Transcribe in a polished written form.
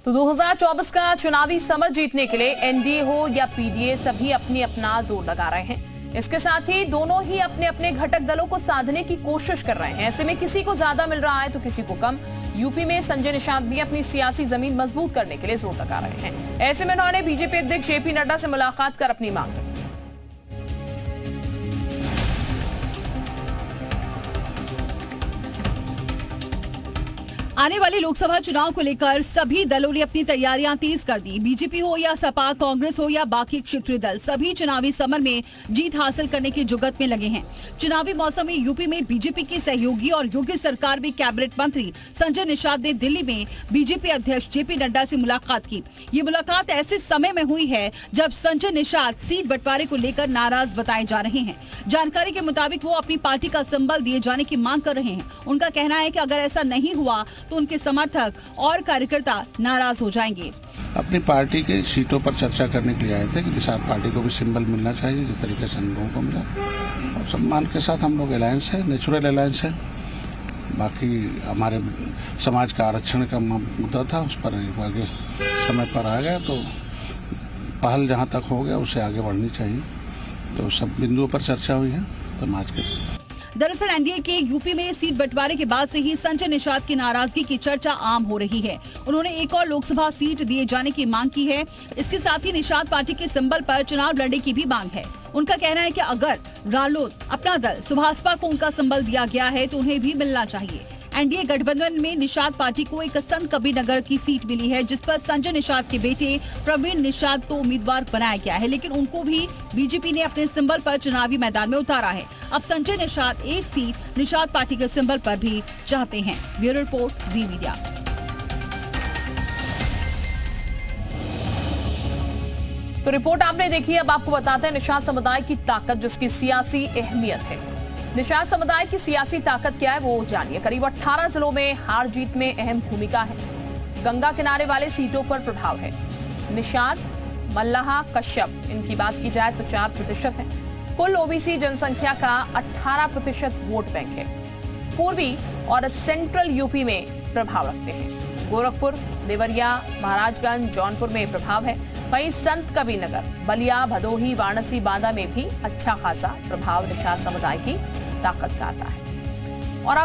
तो 2024 का चुनावी समर जीतने के लिए एनडीए हो या पीडीए सभी अपनी अपना जोर लगा रहे हैं। इसके साथ ही दोनों ही अपने अपने घटक दलों को साधने की कोशिश कर रहे हैं। ऐसे में किसी को ज्यादा मिल रहा है तो किसी को कम। यूपी में संजय निषाद भी अपनी सियासी जमीन मजबूत करने के लिए जोर लगा रहे हैं। ऐसे में उन्होंने बीजेपी अध्यक्ष जेपी नड्डा से मुलाकात कर अपनी मांग रखी। आने वाले लोकसभा चुनाव को लेकर सभी दलों ने अपनी तैयारियां तेज कर दी। बीजेपी हो या सपा, कांग्रेस हो या बाकी क्षेत्रीय दल, सभी चुनावी समर में जीत हासिल करने की जुगत में लगे हैं। चुनावी मौसम में यूपी में बीजेपी के सहयोगी और योगी सरकार में कैबिनेट मंत्री संजय निषाद ने दिल्ली में बीजेपी अध्यक्ष जेपी नड्डा से मुलाकात की। ये मुलाकात ऐसे समय में हुई है जब संजय निषाद सीट बंटवारे को लेकर नाराज बताए जा रहे हैं। जानकारी के मुताबिक वो अपनी पार्टी का सिंबल दिए जाने की मांग कर रहे हैं। उनका कहना है कि अगर ऐसा नहीं हुआ तो उनके समर्थक और कार्यकर्ता नाराज हो जाएंगे। अपनी पार्टी के सीटों पर चर्चा करने के लिए आए थे कि निषाद पार्टी को भी सिंबल मिलना चाहिए जिस तरीके से हम लोगों को मिला, और सम्मान के साथ हम लोग अलायंस है, नेचुरल अलायंस है। बाकी हमारे समाज का आरक्षण का मुद्दा था, उस पर आगे समय पर आ गया तो पहल जहाँ तक हो गया उससे आगे बढ़नी चाहिए। तो सब बिंदुओं पर चर्चा हुई है समाज के। दरअसल एनडीए के यूपी में सीट बंटवारे के बाद से ही संजय निषाद की नाराजगी की चर्चा आम हो रही है। उन्होंने एक और लोकसभा सीट दिए जाने की मांग की है। इसके साथ ही निषाद पार्टी के सिंबल पर चुनाव लड़ने की भी मांग है। उनका कहना है कि अगर रालोद अपना दल सुभाषपा को उनका सिंबल दिया गया है तो उन्हें भी मिलना चाहिए। एनडीए गठबंधन में निषाद पार्टी को एक संत कबीरनगर की सीट मिली है, जिस पर संजय निषाद के बेटे प्रवीण निषाद को उम्मीदवार बनाया गया है, लेकिन उनको भी बीजेपी ने अपने सिंबल पर चुनावी मैदान में उतारा है। अब संजय निषाद एक सीट निषाद पार्टी के सिंबल पर भी चाहते हैं। ब्यूरो रिपोर्ट, जी मीडिया। तो रिपोर्ट आपने देखी। अब आपको बताते हैं निषाद समुदाय की ताकत, जिसकी सियासी अहमियत है। निषाद समुदाय की सियासी ताकत क्या है वो जानिए। करीब 18 जिलों में हार जीत में अहम भूमिका है। गंगा किनारे वाले सीटों पर प्रभाव है। निषाद, मल्लाहा, कश्यप, इनकी बात की जाए तो 4% है। कुल ओबीसी जनसंख्या का 18% वोट बैंक है। पूर्वी और सेंट्रल यूपी में प्रभाव रखते हैं। गोरखपुर, देवरिया, महाराजगंज, जौनपुर में प्रभाव है। वहीं संत कबीरनगर, बलिया, भदोही, वाराणसी, बांदा में भी अच्छा खासा प्रभाव निषाद समुदाय की ताकत का आता है।